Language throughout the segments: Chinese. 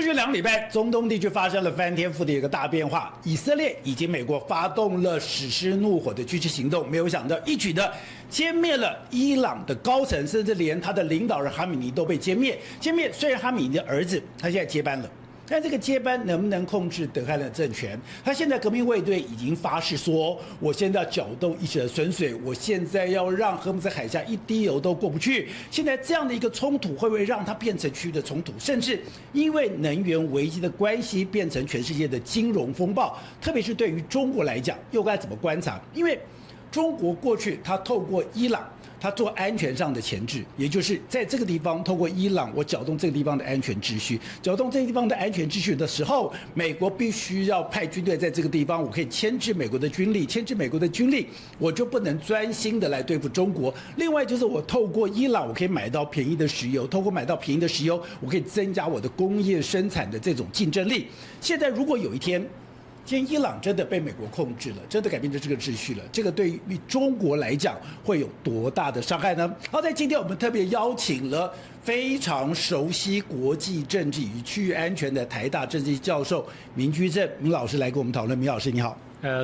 过去2个礼拜，中东地区发生了翻天覆地的一个大变化。以色列以及美国发动了史诗怒火的军事行动，没有想到一举的歼灭了伊朗的高层，甚至连他的领导人哈米尼都被歼灭。虽然哈米尼的儿子他现在接班了。但这个接班能不能控制德黑兰的政权？他现在革命卫队已经发誓说，我现在要搅动一池的春水，我现在要让荷姆斯海峡一滴油都过不去。现在这样的一个冲突，会不会让它变成区域的冲突，甚至因为能源危机的关系，变成全世界的金融风暴？特别是对于中国来讲，又该怎么观察？因为中国过去它透过伊朗。他做安全上的前置，也就是在这个地方透过伊朗，我搅动这个地方的安全秩序，搅动这个地方的安全秩序的时候，美国必须要派军队在这个地方，我可以牵制美国的军力，牵制美国的军力，我就不能专心的来对付中国。另外就是我透过伊朗，我可以买到便宜的石油，透过买到便宜的石油，我可以增加我的工业生产的这种竞争力。现在如果有一天，今天伊朗真的被美国控制了，真的改变了这个秩序了，这个对于中国来讲会有多大的伤害呢？好，在今天我们特别邀请了非常熟悉国际政治与区域安全的台大政治系教授明居正明老师来跟我们讨论。明老师你好。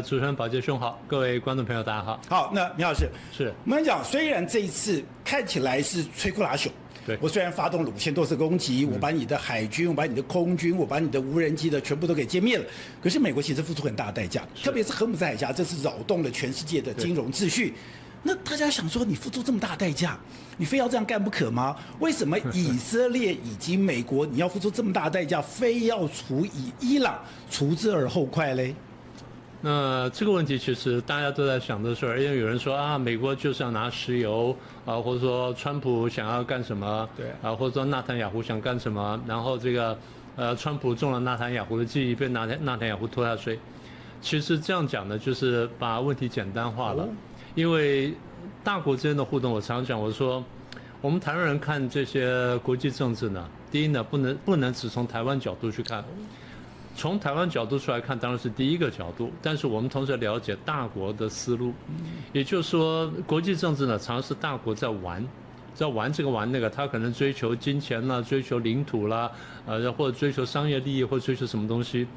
主持人宝杰兄好，各位观众朋友大家好。好，那明老师是我们讲，虽然这一次看起来是摧枯拉朽。我虽然发动了5000多次攻击，我把你的海军，我把你的空军，我把你的无人机的全部都给歼灭了，可是美国其实付出很大的代价，特别是荷姆斯海峡，这是扰动了全世界的金融秩序。那大家想说，你付出这么大的代价，你非要这样干不可吗？为什么以色列以及美国你要付出这么大的代价，非要以伊朗除之而后快嘞？那这个问题其实大家都在想的事儿，因为有人说啊，美国就是要拿石油啊，或者说川普想要干什么，对啊，或者说纳坦雅胡想干什么，然后这个川普中了纳坦雅胡的计，被纳坦雅胡拖下水。其实这样讲呢，就是把问题简单化了，因为大国之间的互动，我常讲，我说我们台湾人看这些国际政治呢，第一呢，不能只从台湾角度去看。从台湾角度出来看，当然是第一个角度，但是我们同时了解大国的思路，也就是说，国际政治呢，常是大国在玩这个玩那个，他可能追求金钱啦，追求领土啦，或者追求商业利益，或者追求什么东西。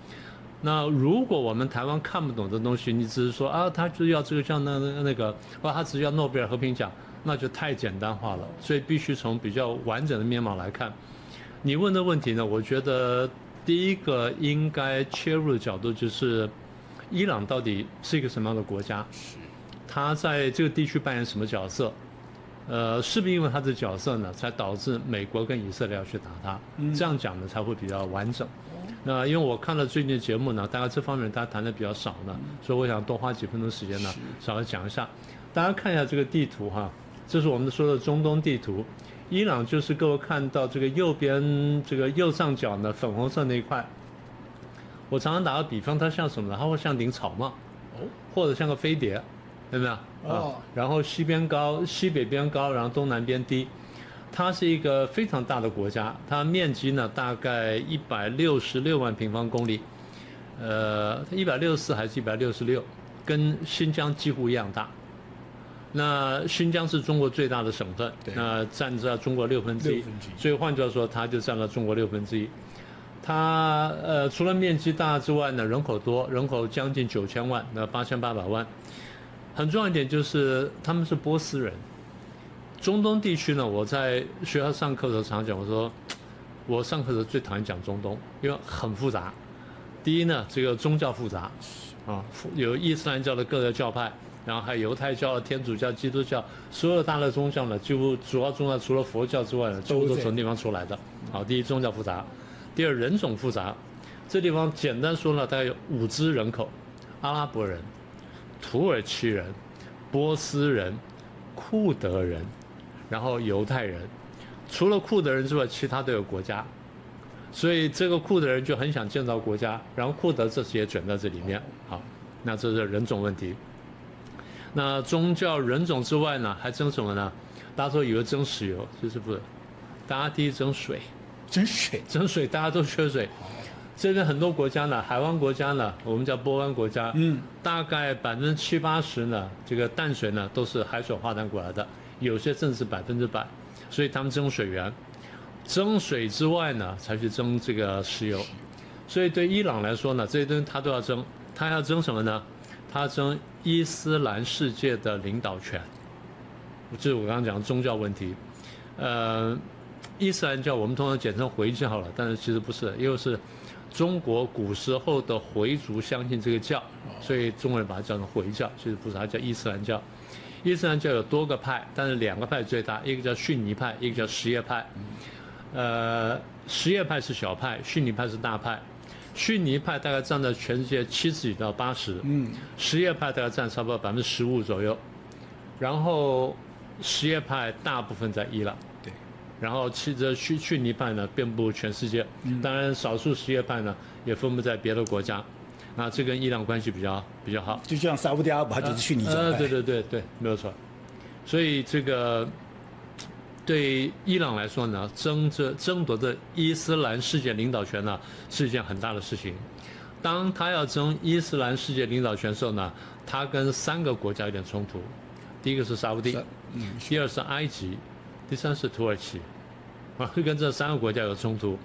那如果我们台湾看不懂的东西，你只是说啊，他就要这个像那个，或他只要诺贝尔和平奖，那就太简单化了。所以必须从比较完整的面貌来看。你问的问题呢，我觉得。第一个应该切入的角度就是，伊朗到底是一个什么样的国家？他在这个地区扮演什么角色？是不是因为他的角色呢，才导致美国跟以色列要去打他？这样讲呢才会比较完整。那因为我看了最近的节目呢，大概这方面大家谈的比较少呢，所以我想多花几分钟时间呢，稍微讲一下。大家看一下这个地图哈，这是我们说的中东地图。伊朗就是各位看到这个右边这个右上角呢粉红色那一块，我常常打个比方，它像什么呢？它会像顶草帽，或者像个飞碟，有没有？然后西北边高，然后东南边低。它是一个非常大的国家，它面积呢大概166万平方公里，164还是166，跟新疆几乎一样大。那新疆是中国最大的省份，那占着中国1/6，所以换句话说，它就占了中国1/6。它除了面积大之外呢，人口多，人口将近9000万，那8800万。很重要一点就是他们是波斯人。中东地区呢，我在学校上课的时候常讲，我说我上课的时候最讨厌讲中东，因为很复杂。第一呢，这个宗教复杂，啊，有伊斯兰教的各个教派。然后还有犹太教、天主教、基督教，所有大的宗教呢，几乎主要宗教除了佛教之外呢，几乎都从地方出来的。好，第一宗教复杂，第二人种复杂。这地方简单说呢，大概有5支人口：阿拉伯人、土耳其人、波斯人、库德人，然后犹太人。除了库德人之外，其他都有国家。所以这个库德人就很想建造国家，然后库德这些也卷在这里面。好，那这是人种问题。那宗教人种之外呢，还争什么呢？大家都以为争石油，其实不是。大家第一争水，争水，大家都缺水。这边很多国家呢，海湾国家呢，我们叫波湾国家，大概70%-80%呢，这个淡水呢都是海水化淡过来的，有些甚至100%，所以他们争水源。征水之外呢，才去征这个石油。所以对伊朗来说呢，这些东西他都要争。他要争什么呢？他争伊斯兰世界的领导权。这是我刚刚讲的宗教问题。伊斯兰教我们通常简称回教了，但是其实不是，因为是中国古时候的回族相信这个教，所以中国人把它叫成回教，其实不是，它叫伊斯兰教。伊斯兰教有多个派，但是2个派最大，一个叫逊尼派，一个叫什叶派。什叶派是小派，逊尼派是大派。逊尼派大概占到全世界70几到80%，什叶派大概占差不多15%左右。然后什叶派大部分在伊朗，对。然后逊尼派呢遍布全世界，当然少数什叶派呢也分布在别的国家。那这跟伊朗关系比较好，就像沙烏地阿拉伯，它就是逊尼教派。对，没有错。所以这个对伊朗来说呢，争夺的伊斯兰世界领导权呢，是一件很大的事情。当他要争伊斯兰世界领导权的时候呢，他跟3个国家有点冲突。第一个是沙烏地，第二是埃及，第三是土耳其，会跟这3个国家有冲突。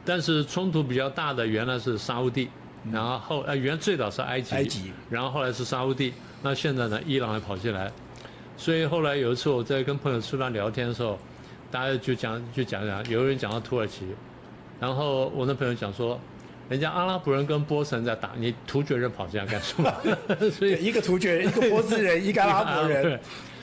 但是冲突比较大的原来是沙烏地，然后原来最早是埃及，然后后来是沙烏地，那现在呢，伊朗也跑进来。所以后来有一次我在跟朋友吃饭聊天的时候，大家就讲，有人讲到土耳其，然后我那朋友讲说，人家阿拉伯人跟波斯人在打，你突厥人跑进来干什么？所以一个突厥人，一个波斯人，一个阿拉伯人。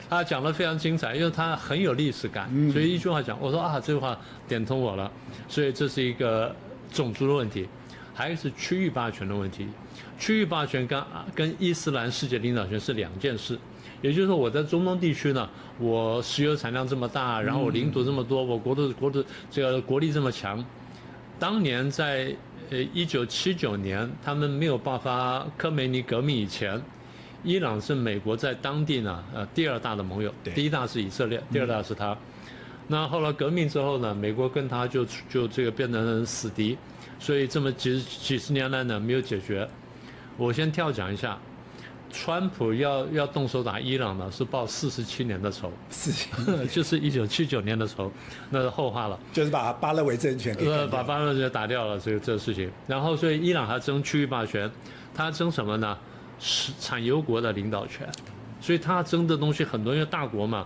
他讲得非常精彩，因为他很有历史感，所以一句话讲，我说啊，这句话点通我了。所以这是一个种族的问题，还是区域霸权的问题。区域霸权跟伊斯兰世界领导权是2件事。也就是说，我在中东地区呢，我石油产量这么大，然后我领土这么多，我国土这个国力这么强。当年在1979年，他们没有爆发科梅尼革命以前，伊朗是美国在当地呢第2大的盟友，第1大是以色列，第2大是他。那后来革命之后呢，美国跟他就这个变成死敌，所以这么几十年来呢没有解决。我先跳讲一下。川普要动手打伊朗呢，是报47年的仇，就是1979年的仇，那是后话了。就是把巴勒维政权给把巴勒维打掉了这个事情。然后所以伊朗还争区域霸权，他争什么呢？产油国的领导权。所以他争的东西很多，因为大国嘛。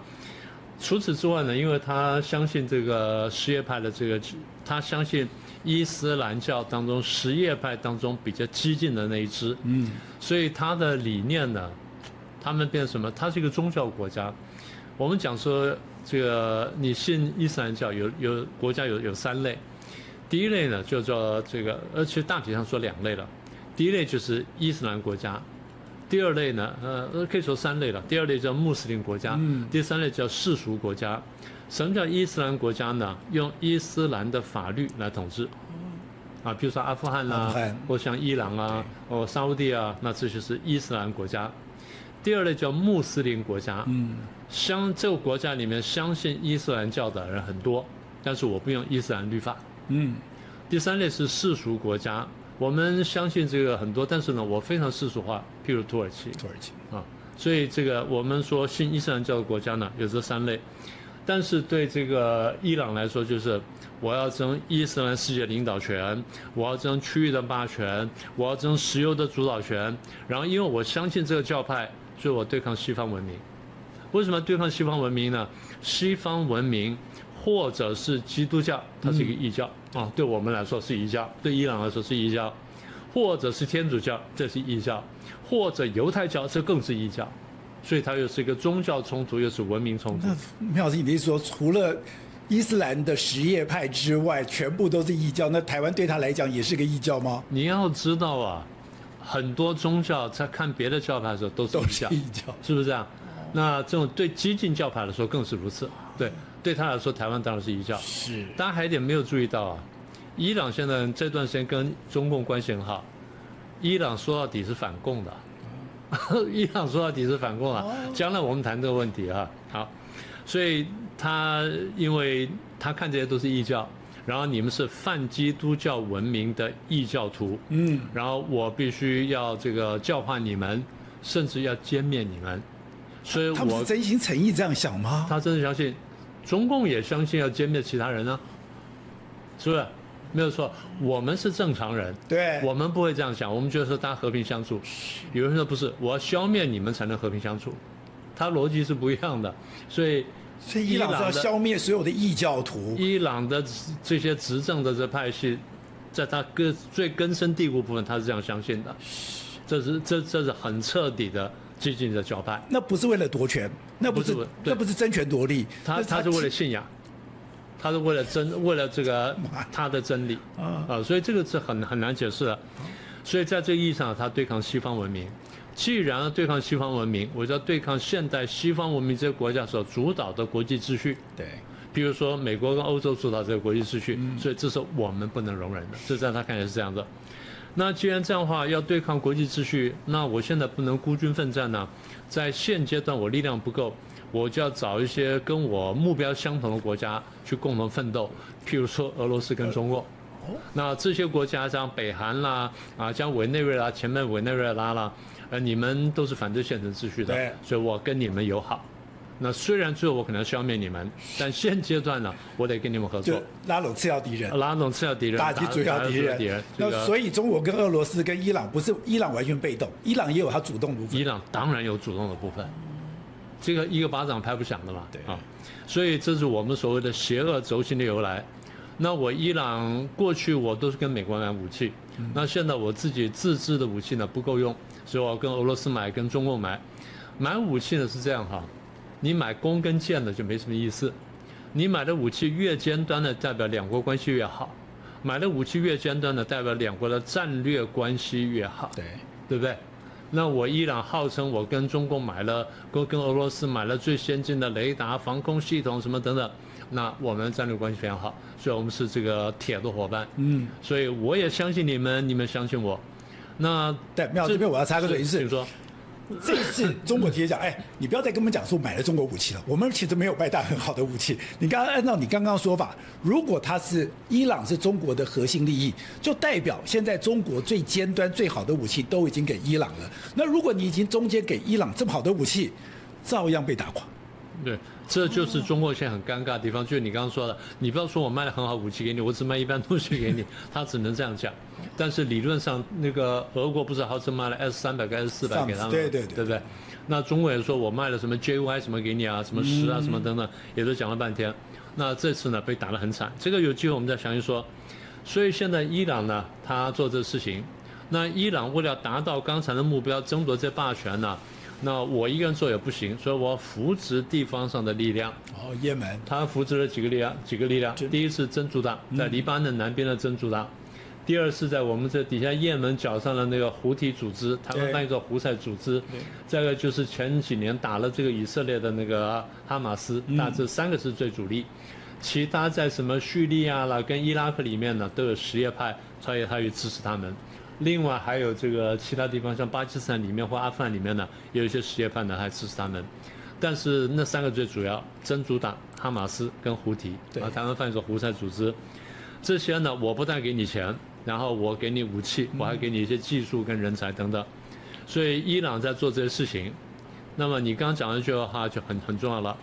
除此之外呢，因为他相信这个什叶派的这个，他相信伊斯兰教当中什叶派当中比较激进的那一支，所以他的理念呢，他们变成什么？他是一个宗教国家。我们讲说这个你信伊斯兰教有国家有3类，第一类呢就叫这个，其实大体上说2类了。第一类就是伊斯兰国家。第2类呢，可以说3类了。第2类叫穆斯林国家，第3类叫世俗国家。什么叫伊斯兰国家呢？用伊斯兰的法律来统治，比如说阿富汗啦，或像伊朗啊，沙烏地啊，那这就是伊斯兰国家。第2类叫穆斯林国家，这个国家里面相信伊斯兰教的人很多，但是我不用伊斯兰律法。第3类是世俗国家。我们相信这个很多，但是呢，我非常世俗化，譬如土耳其所以这个我们说信伊斯兰教的国家呢，有这3类。但是对这个伊朗来说，就是我要争伊斯兰世界领导权，我要争区域的霸权，我要争石油的主导权。然后，因为我相信这个教派，所以我对抗西方文明。为什么对抗西方文明呢？西方文明或者是基督教，它是一个异教对我们来说是异教，对伊朗来说是异教，或者是天主教，这是异教，或者犹太教，这更是异教，所以它又是一个宗教冲突，又是文明冲突。那苗老师，你的意思说，除了伊斯兰的什叶派之外，全部都是异教？那台湾对他来讲也是个异教吗？你要知道啊，很多宗教在看别的教派的时候都是异教，是不是这样？那这种对激进教派来说更是如此。对他来说，台湾当然是异教。是。大家还有一点没有注意到啊，伊朗现在这段时间跟中共关系很好，伊朗说到底是反共的，伊朗说到底是反共啊。将来我们谈这个问题啊。好，所以因为他看这些都是异教，然后你们是泛基督教文明的异教徒，然后我必须要这个教化你们，甚至要歼灭你们。所以他们是真心诚意这样想吗？他真的相信，中共也相信要歼灭其他人啊。是不是？没有错，我们是正常人，对，我们不会这样想，我们觉得说大家和平相处。有人说不是，我要消灭你们才能和平相处，它逻辑是不一样的。所以伊朗是要消灭所有的异教徒。伊朗的这些执政的这派系，在他最根深蒂固部分，他是这样相信的。这是很彻底的激进的教派。那不是为了夺权，那不是争权夺利，他是为了信仰。他是为了这个他的真理所以这个是很难解释的。所以在这个意义上，他对抗西方文明。既然要对抗西方文明，我就要对抗现代西方文明这些国家所主导的国际秩序。对，比如说美国跟欧洲主导这个国际秩序，所以这是我们不能容忍的。这在他看来是这样的。那既然这样的话，要对抗国际秩序，那我现在不能孤军奋战呢。在现阶段我力量不够，我就要找一些跟我目标相同的国家去共同奋斗，譬如说俄罗斯跟中国。那这些国家像北韩啦，像委内瑞拉，前面委内瑞拉啦，你们都是反对现成秩序的，所以我跟你们友好。那虽然最后我可能消灭你们，但现阶段呢，我得跟你们合作，拉拢次要敌人，打击主要敌人。那所以中国跟俄罗斯跟伊朗不是伊朗完全被动，伊朗也有它主动部分。伊朗当然有主动的部分，这个一个巴掌拍不响的嘛。对啊，所以这是我们所谓的邪恶轴心的由来。那我伊朗过去我都是跟美国买武器，那现在我自己自制的武器呢不够用，所以我跟俄罗斯买，跟中共买。买武器呢是这样哈。你买弓跟箭的就没什么意思，你买的武器越尖端的，代表两国关系越好；买的武器越尖端的，代表两国的战略关系越好，对不对？那我伊朗号称我跟中共买了，跟俄罗斯买了最先进的雷达、防空系统什么等等，那我们战略关系非常好，所以我们是这个铁的伙伴。所以我也相信你们，你们相信我。那对，妙这边我要插个嘴是，比如说。这一次中国提前讲，你不要再跟我们讲说买了中国武器了，我们其实没有卖到很好的武器。你刚刚按照你刚刚说法，如果伊朗是中国的核心利益，就代表现在中国最尖端最好的武器都已经给伊朗了。那如果你已经中间给伊朗这么好的武器，照样被打垮。对，这就是中国现在很尴尬的地方，就是你刚刚说的，你不要说我卖了很好武器给你，我只卖一般东西给你，他只能这样讲。但是理论上，那个俄国不是号称卖了 S300跟 S400给他们，对不对？那中国也说我卖了什么 JY 什么给你啊，什么10啊什么等等，也都讲了半天。那这次呢被打得很惨，这个有机会我们再详细说。所以现在伊朗呢，他做这事情，那伊朗为了达到刚才的目标，争夺这霸权呢。那我一个人做也不行，所以我扶植地方上的力量。也门，他扶植了几个力量。第一是真主党，在黎巴嫩南边的真主党；第二是在我们这底下也门角上的那个胡提组织，台湾翻译作胡塞组织；再一个就是前几年打了这个以色列的那个哈马斯，那这三个是最主力。其他在什么叙利亚啦跟伊拉克里面呢，都有什叶派，他也支持他们。另外还有这个其他地方，像巴基斯坦里面或阿富汗里面呢，也有一些什叶派呢还支持他们。但是那三个最主要，真主党、哈马斯跟胡提，台湾翻译作胡塞组织，这些呢，我不但给你钱，然后我给你武器，我还给你一些技术跟人才等等。所以伊朗在做这些事情。那么你刚刚讲的一句话就很重要了。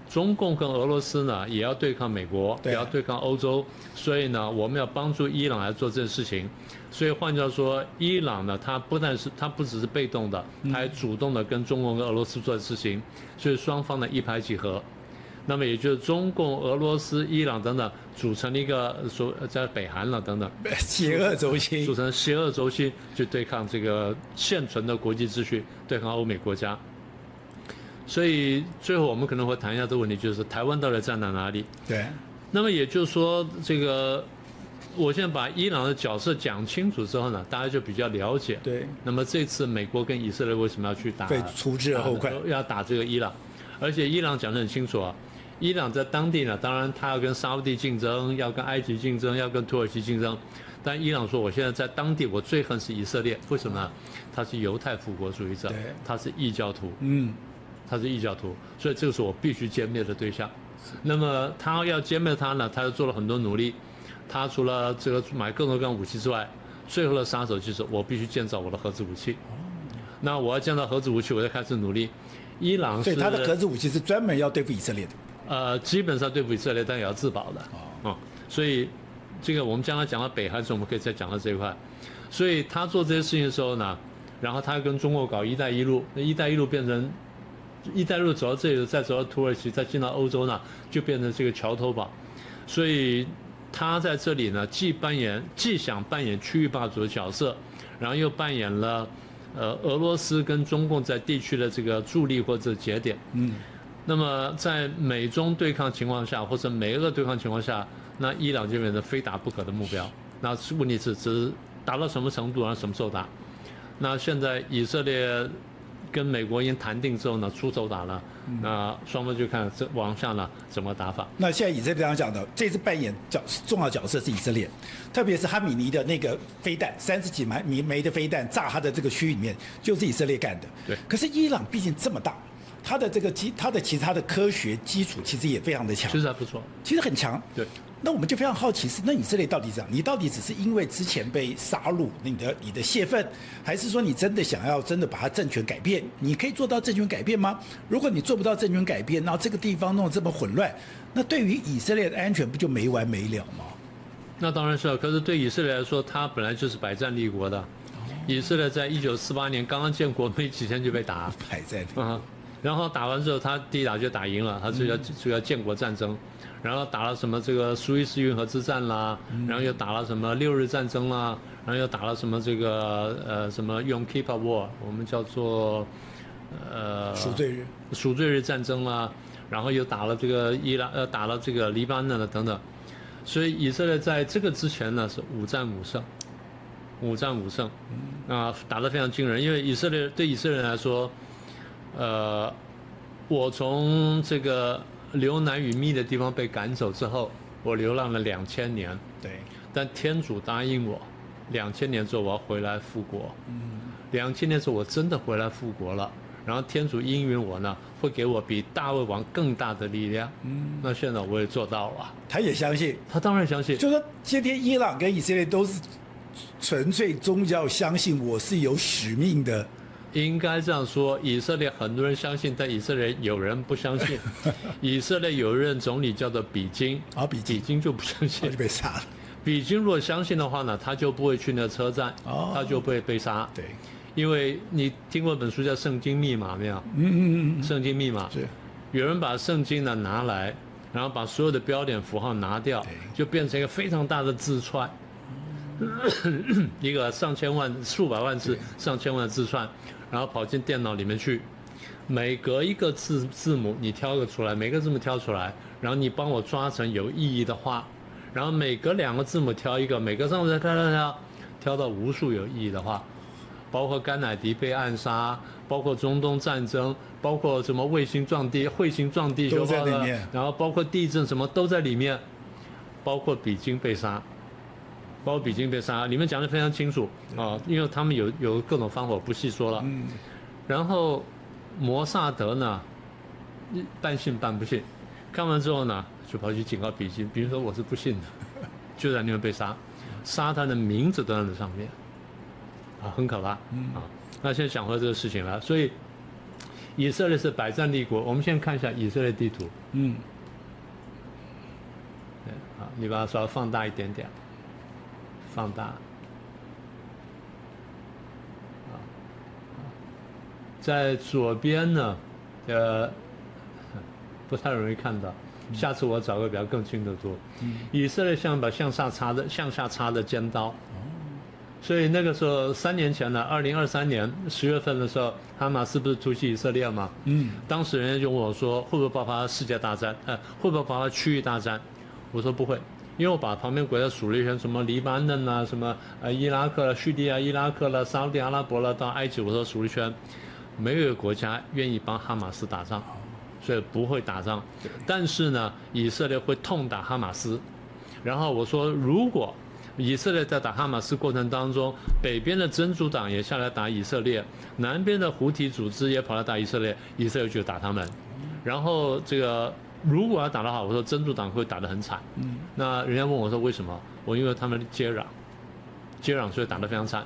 中共跟俄罗斯呢也要对抗美国，也要对抗欧洲，所以呢我们要帮助伊朗来做这件事情。所以换句话说，伊朗呢它不只是被动的，它还主动的跟中共跟俄罗斯做的事情，所以双方呢一拍即合。那么也就是中共、俄罗斯、伊朗等等组成了一个在北韩了等等邪恶轴心，组成邪恶轴心去对抗这个现存的国际秩序，对抗欧美国家。所以最后我们可能会谈一下这个问题，就是台湾到底站在哪里？对。那么也就是说，这个我现在把伊朗的角色讲清楚之后呢，大家就比较了解。对。那么这次美国跟以色列为什么要去打？对，除之而后快，要打这个伊朗，而且伊朗讲得很清楚啊。伊朗在当地呢，当然他要跟沙烏地竞争，要跟埃及竞争，要跟土耳其竞争。但伊朗说，我现在在当地，我最恨是以色列，为什么呢？他是犹太复国主义者，他是异教徒。他是异教徒，所以这个是我必须歼灭的对象。那么他要歼灭他呢，他又做了很多努力。他除了这个买各种各样武器之外，最后的杀手就是我必须建造我的核子武器。那我要建造核子武器，我就开始努力。伊朗是，所以他的核子武器是专门要对付以色列的。基本上对付以色列，但也要自保的。所以这个我们将来讲到北韩时，我们可以再讲到这一块。所以他做这些事情的时候呢，然后他跟中国搞“一带一路”，那“一带一路”变成“一带一路”走到这里，再走到土耳其，再进到欧洲呢，就变成这个桥头堡。所以他在这里呢，既想扮演区域霸主的角色，然后又扮演了俄罗斯跟中共在地区的这个助力或者节点。那么在美中对抗情况下，或者美俄对抗情况下，那伊朗就变成非打不可的目标。那问题是只达到什么程度，然后什么时候打？那现在以色列跟美国已经谈定之后呢，出手打了，那双方就看这往下呢怎么打法。那现在以色列这样讲的，这次扮演重要角色是以色列，特别是哈米尼的那个飞弹，30几枚的飞弹炸他的这个区域里面，就是以色列干的。对。可是伊朗毕竟这么大，它的其他的科学基础其实也非常的强，其实还不错，其实很强。对。那我们就非常好奇是，那以色列到底这样？你到底只是因为之前被杀戮，你的泄愤，还是说你真的想要把它政权改变？你可以做到政权改变吗？如果你做不到政权改变，然后这个地方弄得这么混乱，那对于以色列的安全不就没完没了吗？那当然是了。可是对以色列来说，它本来就是百战立国的。以色列在1948年刚刚建国没几天就被打，百战。然后打完之后，他第一打就打赢了，他这个建国战争。然后打了什么这个苏伊士运河之战啦，然后又打了什么6日战争啦，然后又打了什么这个什么 Yom Kippur War， 我们叫做赎罪日战争啦，然后又打了这个打了这个黎巴嫩了等等，所以以色列在这个之前呢是5战5胜，打得非常惊人，因为对以色列人来说，我从这个流奶与蜜的地方被赶走之后，我流浪了2000年。对。但天主答应我，2000年之后我要回来复国。2000年之后我真的回来复国了。然后天主应允我呢，会给我比大卫王更大的力量。那现在我也做到了。他也相信。他当然相信。就说今天伊朗跟以色列都是纯粹宗教相信我是有使命的。应该这样说，以色列很多人相信，但以色列有人不相信。以色列有一任总理叫做比金，比金就不相信，就被杀了。比金如果相信的话呢，他就不会去那个车站，他就不会被杀。对，因为你听过一本书叫《圣经密码》没有？圣经密码是有人把圣经呢拿来，然后把所有的标点符号拿掉，就变成一个非常大的字串，一个上千万、数百万字、上千万的字串。然后跑进电脑里面去，每隔一个字母你挑个出来，每个字母挑出来，然后你帮我抓成有意义的话，然后每隔2个字母挑一个，每个上面挑到无数有意义的话，包括甘乃迪被暗杀，包括中东战争，包括什么彗星撞地球都在里面，然后包括地震什么都在里面，包括比金被杀。里面讲得非常清楚啊，因为他们有各种方法，我不细说了。然后摩萨德呢，半信半不信，看完之后呢，就跑去警告比金，比如说我是不信的，就在那边被杀，杀他的名字都在那上面，很可怕。那现在讲回这个事情了，所以以色列是百战立国。我们先看一下以色列地图。你把它稍微放大一点点。放大，在左边呢，不太容易看到，下次我找个比较更清的图。以色列像把向下插的尖刀，所以那个时候3年前呢，2023年10月份的时候，哈马斯不是突袭以色列吗？当时人家就问我说，会不会爆发世界大战？会不会爆发区域大战？我说不会。因为我把旁边国家数了一圈，什么黎巴嫩啦，什么伊拉克啦、叙利亚、伊拉克啦、沙特阿拉伯啦，到埃及，我都数了一圈，没有一个国家愿意帮哈马斯打仗，所以不会打仗。但是呢，以色列会痛打哈马斯。然后我说，如果以色列在打哈马斯过程当中，北边的真主党也下来打以色列，南边的胡提组织也跑来打以色列，以色列就打他们。然后这个。如果要打得好，我说真主党会打得很惨。那人家问我说为什么？我因为他们接壤，所以打得非常惨。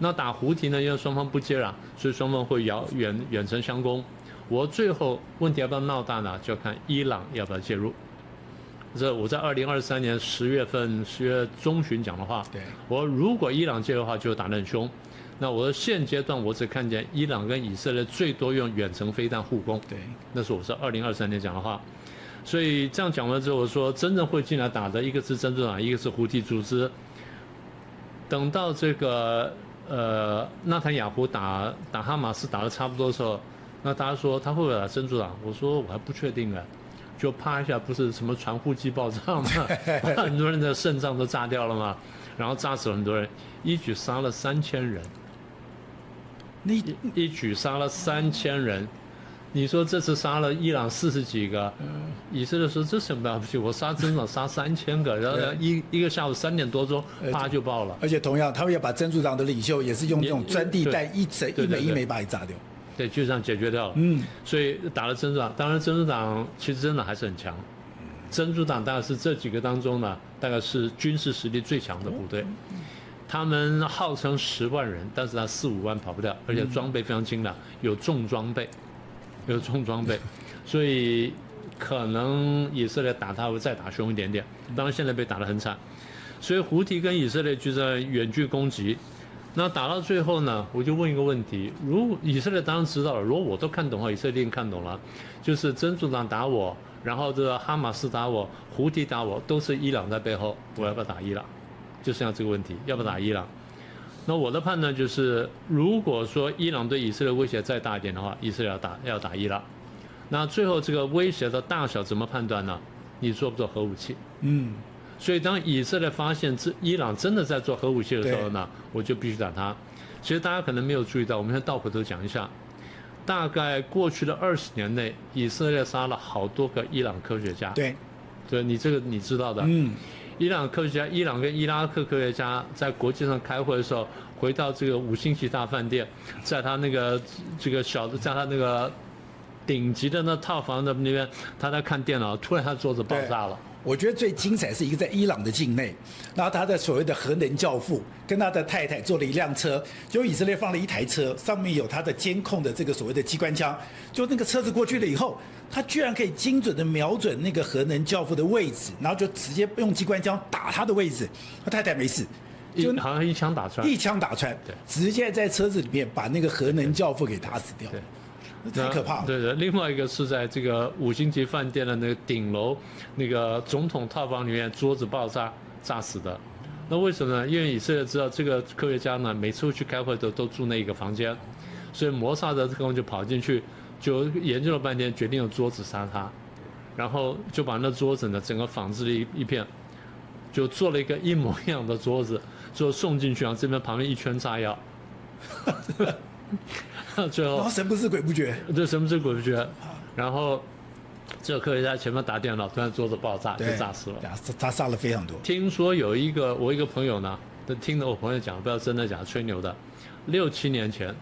那打胡提呢？因为双方不接壤，所以双方会远程相攻。我最后问题要不要闹大呢？就要看伊朗要不要介入。我在2023年10月中旬讲的话，对，我如果伊朗介入的话，就打得很凶。那我的现阶段我只看见伊朗跟以色列最多用远程飞弹互攻，对，那是我是2023年讲的话。所以这样讲完之后，我说真正会进来打的一个是真主党，一个是胡提组织。等到这个纳坦雅胡打哈马斯打得差不多的时候，那大家说他会不会打真主党？我说我还不确定啊，就啪一下，不是什么传呼机爆炸吗？很多人的肾脏都炸掉了嘛，然后炸死了很多人，一举杀了3000人。一举杀了3000人，你说这次杀了伊朗40几个，以色列说这什么了不起？我杀真主党杀3000个，然后一个下午3点多钟，啪就爆了。而且同样，他们要把真主党的领袖也是用这种钻地弹一枚一枚把你炸掉。对，就这样解决掉了。所以打了真主党，当然真主党其实真的还是很强。真主党大概是这几个当中呢，大概是军事实力最强的部队。他们号称10万人，但是他4、5万跑不掉，而且装备非常精良，有重装备，所以可能以色列打他会再打凶一点点。当然现在被打得很惨，所以胡提跟以色列就在远距攻击。那打到最后呢，我就问一个问题：如果以色列当然知道了，如果我都看懂了，以色列一定看懂了，就是真主党打我，然后这个哈马斯打我，胡提打我，都是伊朗在背后，我要不要打伊朗？就剩下这个问题，要不要打伊朗？那我的判断就是，如果说伊朗对以色列威胁再大一点的话，以色列要打伊朗。那最后这个威胁的大小怎么判断呢？你做不做核武器？所以当以色列发现伊朗真的在做核武器的时候呢，我就必须打它。其实大家可能没有注意到，我们先倒回头讲一下，大概过去的20年内，以色列杀了好多个伊朗科学家。对，你这个你知道的。伊朗科学家，伊朗跟伊拉克科学家在国际上开会的时候，回到这个5星级大饭店，在他那个在他那个顶级的那套房的那边，他在看电脑，突然他桌子爆炸了。我觉得最精彩是一个在伊朗的境内，然后他的所谓的核能教父跟他的太太坐了一辆车，就以色列放了一台车，上面有他的监控的这个所谓的机关枪，就那个车子过去了以后，他居然可以精准的瞄准那个核能教父的位置，然后就直接用机关枪打他的位置，他太太没事。就好像一枪打穿，对，直接在车子里面把那个核能教父给打死掉。对。太可怕了。对，另外一个是在这个5星级饭店的那个顶楼，那个总统套房里面桌子爆炸炸死的。那为什么呢？因为以色列知道这个科学家呢，每次去开会都住那一个房间，所以摩萨德特工就跑进去，就研究了半天，决定用桌子杀他，然后就把那桌子呢整个仿制了一片，就做了一个一模一样的桌子，就送进去，然后这边旁边一圈炸药。最后，然后神不知鬼不觉，对，神不知鬼不觉，然后这个科学家前面打电脑，突然桌子爆炸，就炸死了。他杀了非常多。听说我一个朋友呢，听了我朋友讲，不知道真的假的，吹牛的。6、7年前，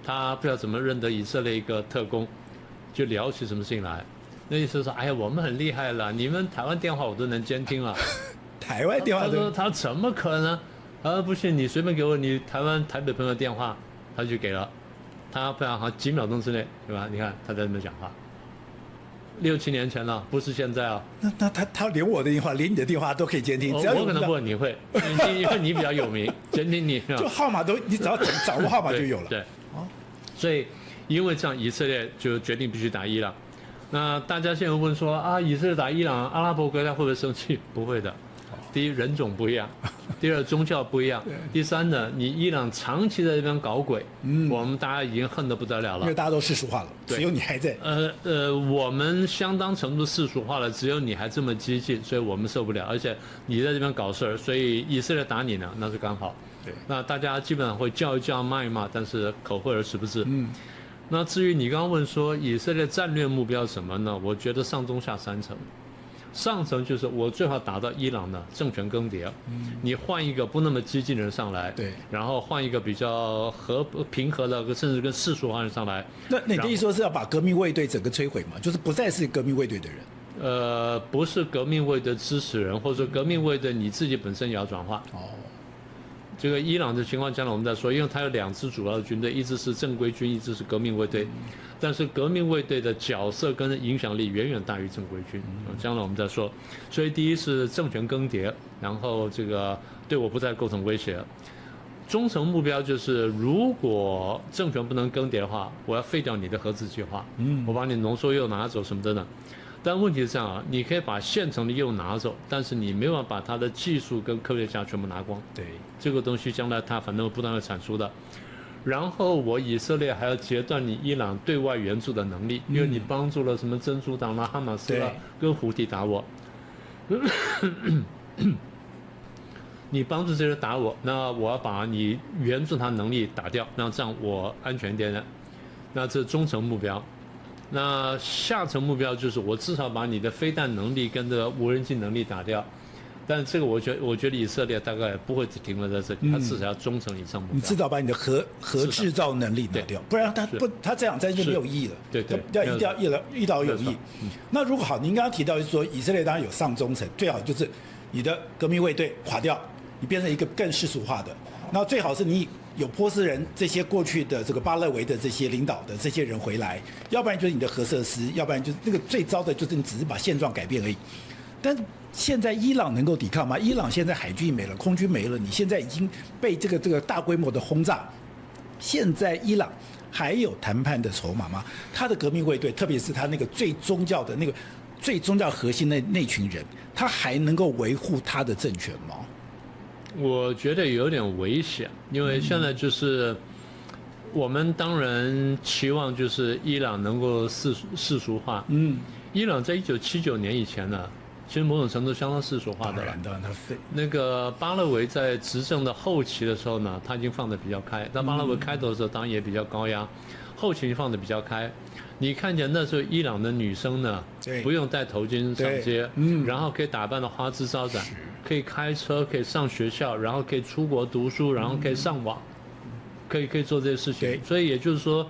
他不知道怎么认得以色列一个特工，就聊起什么事情来。那意思说，哎呀，我们很厉害了，你们台湾电话我都能监听了。台湾电话？他说他怎么可能？不信你随便给我你台北朋友电话，他就给了。他不然好像几秒钟之内，对吧？你看他在那边讲话，6、7年前了，不是现在啊。那他连我的电话，连你的电话都可以监听，只要我可能不，你会，因为你比较有名，监听你。就号码你只要掌握号码就有了。对。所以因为这样，以色列就决定必须打伊朗。那大家现在问说啊，以色列打伊朗，阿拉伯国家会不会生气？不会的。第一，人种不一样；第二，宗教不一样；第三呢，你伊朗长期在这边搞鬼，我们大家已经恨得不得了了。因为大家都世俗化了，只有你还在。我们相当程度世俗化了，只有你还这么激进，所以我们受不了。而且你在这边搞事儿，所以以色列打你呢，那是刚好。对，那大家基本上会叫一叫骂一骂，但是口惠而实不至。那至于你刚刚问说以色列战略目标是什么呢？我觉得上中下3层。上层就是我最好打到伊朗的政权更迭，你换一个不那么激进的人上来，对，然后换一个比较平和的，甚至跟世俗化人上来。那你的意思说是要把革命卫队整个摧毁吗？就是不再是革命卫队的人？不是革命卫队支持人，或者说革命卫队你自己本身也要转化。这个伊朗的情况将来我们再说，因为它有2支主要的军队，一支是正规军，一支是革命卫队，但是革命卫队的角色跟影响力远远大于正规军，将来我们再说。所以第一是政权更迭，然后这个对我不再构成威胁。中程目标就是，如果政权不能更迭的话，我要废掉你的核子计划，我把你浓缩铀拿走什么的。但问题是这样啊，你可以把现成的铀拿走，但是你没有办法把它的技术跟科学家全部拿光。对，这个东西将来它反正不断会产出的。然后我以色列还要截断你伊朗对外援助的能力，因为你帮助了什么真主党啦、哈马斯啦跟胡提打我，你帮助这些人打我，那我要把你援助他能力打掉，那这样我安全一点的。那这是中程目标。那下层目标就是我至少把你的飞弹能力跟这个无人机能力打掉，但这个我觉得以色列大概不会只停留在这里，它至少要中程以上目标。你至少把你的核制造能力拿掉，不然他这样在就没有意义了。对，一定要一劳永逸。那如果好，您刚刚提到就是说以色列当然有上中层，最好就是你的革命卫队垮掉，你变成一个更世俗化的，那最好是你有波斯人这些过去的这个巴勒维的这些领导的这些人回来，要不然就是你的核设施，要不然就是那个最糟的就是你只是把现状改变而已。但是现在伊朗能够抵抗吗？伊朗现在海军没了，空军没了，你现在已经被这个大规模的轰炸，现在伊朗还有谈判的筹码吗？他的革命卫队，特别是他那个最宗教的那个最宗教核心的那群人，他还能够维护他的政权吗？我觉得有点危险，因为现在就是我们当然期望就是伊朗能够世俗化。伊朗在1979年以前呢，其实某种程度相当世俗化的了。那个巴勒维在执政的后期的时候呢，他已经放得比较开。但巴勒维开头的时候当然也比较高压，后期放得比较开。你看见那时候伊朗的女生呢，不用戴头巾上街，然后可以打扮得花枝招展，可以开车，可以上学校，然后可以出国读书，然后可以上网，可以做这些事情。所以也就是说，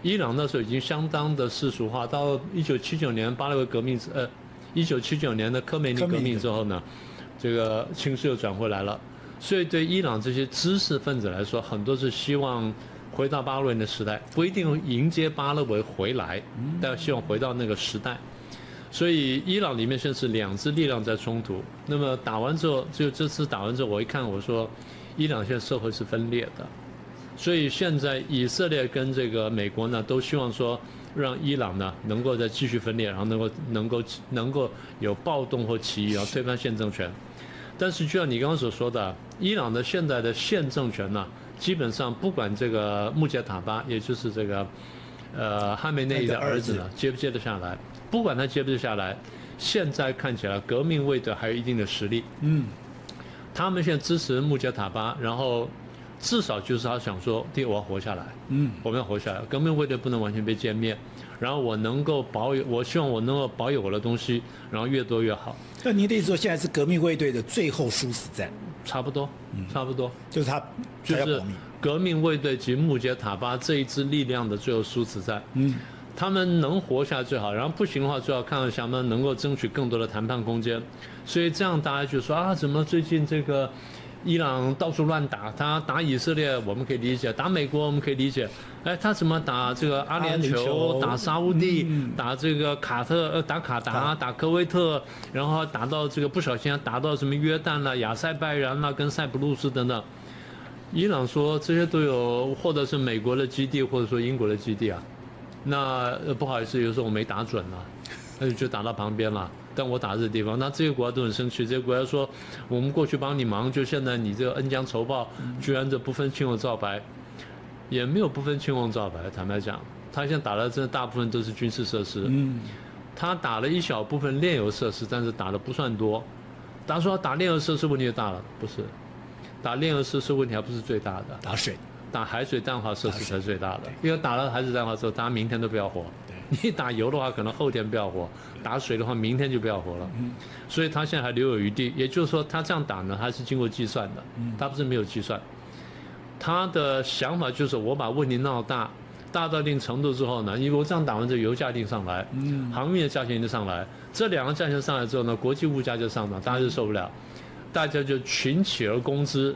伊朗那时候已经相当的世俗化。到1979年巴勒维革命，1979年的科梅尼革命之后呢，这个情势又转回来了。所以对伊朗这些知识分子来说，很多是希望回到巴勒维的时代，不一定迎接巴勒维回来，但希望回到那个时代。所以伊朗里面现在是2支力量在冲突。那么打完之后，就这次打完之后，我一看我说，伊朗现在社会是分裂的。所以现在以色列跟这个美国呢，都希望说让伊朗呢能够再继续分裂，然后能够有暴动或起义，然后推翻现政权。但是就像你刚刚所说的，伊朗的现在的现政权呢，基本上不管这个穆杰塔巴，也就是这个哈梅内伊的儿子呢，接不接得下来，不管他接不接下来，现在看起来革命卫队还有一定的实力。他们现在支持穆杰塔巴，然后至少就是他想说，第一我要活下来，我们要活下来，革命卫队不能完全被歼灭，然后我希望我能够保有我的东西，然后越多越好。那您的意思说，现在是革命卫队的最后殊死战？差不多，就是他就是革命卫队及穆杰塔巴这一支力量的最后殊死战。他们能活下来最好，然后不行的话，最好看看想不能够争取更多的谈判空间。所以这样大家就说啊，怎么最近这个伊朗到处乱打，他打以色列我们可以理解，打美国我们可以理解，哎，他怎么打这个阿联酋，打沙烏地，打这个打卡达，打科威特，然后打到这个不小心打到什么约旦啦、亚塞拜然啦、跟塞浦路斯等等。伊朗说这些都有，或者是美国的基地，或者说英国的基地啊。那不好意思，有时候我没打准了，那就打到旁边了。但我打这个地方，那这些国家都很生气。这些国家说，我们过去帮你忙，就现在你这个恩将仇报，居然这不分青红皂白，也没有不分青红皂白。坦白讲，他现在打的真的大部分都是军事设施，他打了一小部分炼油设施，但是打的不算多。大家说打炼油设施问题就大了，不是？打炼油设施问题还不是最大的，打海水淡化设施才是最大的。因为打了海水淡化之后，大家明天都不要活。你打油的话，可能后天不要活；打水的话，明天就不要活了。所以他现在还留有余地。也就是说，他这样打呢，他是经过计算的，他不是没有计算。他的想法就是，我把问题闹大到一定程度之后呢，因为我这样打完之后，油价一定上来，航运的价钱一定上来。这2个价钱上来之后呢，国际物价就上涨，大家就受不了，大家就群起而攻之，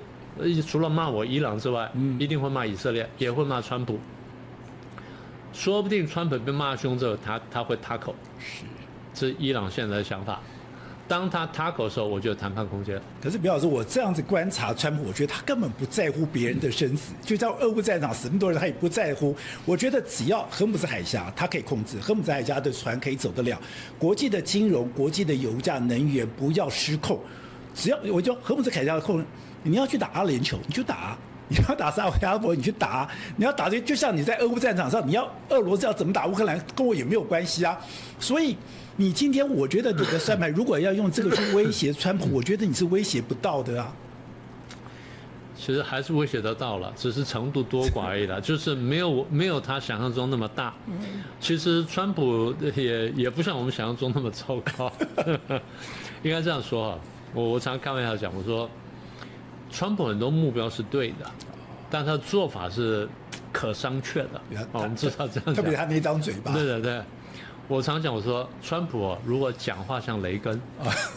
除了骂我伊朗之外，一定会骂以色列，也会骂川普。说不定川普被骂凶之后，他会塌口。这是伊朗现在的想法。当他塌口的时候，我就有谈判空间。可是比老师，我这样子观察川普，我觉得他根本不在乎别人的生死，就在俄乌战场死那么多人，他也不在乎。我觉得只要荷姆斯海峡他可以控制，荷姆斯海峡的船可以走得了，国际的金融、国际的油价、能源不要失控。只要我就荷姆斯海峡的控，你要去打阿联酋，你就打。你要打沙特阿拉伯，你去打；你要打就像你在俄乌战场上，你要俄罗斯要怎么打乌克兰，跟我也没有关系啊。所以你今天我觉得你的算盘，如果要用这个去威胁川普，我觉得你是威胁不到的啊。其实还是威胁得到了，只是程度多寡而已啦，就是没有他想象中那么大。其实川普也不像我们想象中那么糟糕，应该这样说哈。我常开玩笑讲，我说。川普很多目标是对的，但他的做法是可商榷的。我们知道这样讲，特别他那张嘴巴。对，我常讲，我说川普如果讲话像雷根，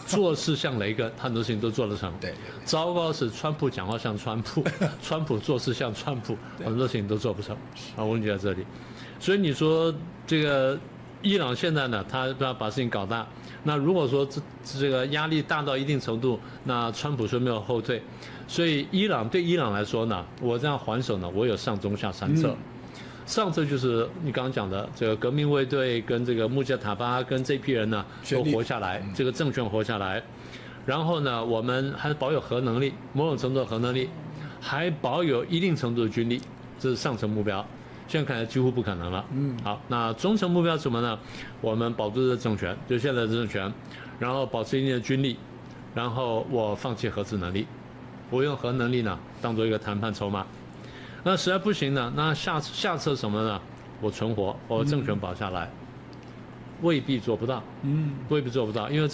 做事像雷根，很多事情都做得成。对。糟糕是川普讲话像川普，川普做事像川普，很多事情都做不成。问题在这里。所以你说这个伊朗现在呢，他要把事情搞大。那如果说这个压力大到一定程度，那川普说没有后退，所以对伊朗来说呢，我这样还手呢，我有上中下三策。上策就是你刚刚讲的这个革命卫队跟这个穆加塔巴跟这批人呢都活下来，这个政权活下来，然后呢，我们还保有核能力，某种程度的核能力，还保有一定程度的军力，这是上层目标。现在看来几乎不可能了。好，那中层目标是什么呢？我们保住这政权，就现在的政权，然后保持一定的军力，然后我放弃核子能力，我用核能力呢当做一个谈判筹码。那实在不行呢，那下策什么呢？我存活，我政权保下来，未必做不到。未必做不到，因为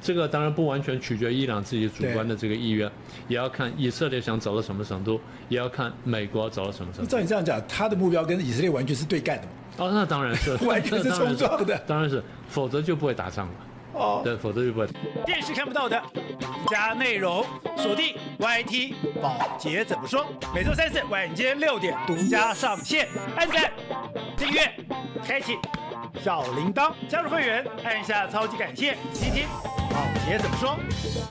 这个当然不完全取决于伊朗自己主观的这个意愿，也要看以色列想走到什么程度，也要看美国走到什么程度。照你这样讲，他的目标跟以色列完全是对干的嘛？那当然是，完全是冲撞的，当然是，否则就不会打仗了。对，否则就不会。电视看不到的加内容，锁定 YT 宝洁怎么说？每周3、4晚间6点独家上线，按赞、订阅、开启小铃铛，加入会员按下超级感谢，听听宝洁怎么说。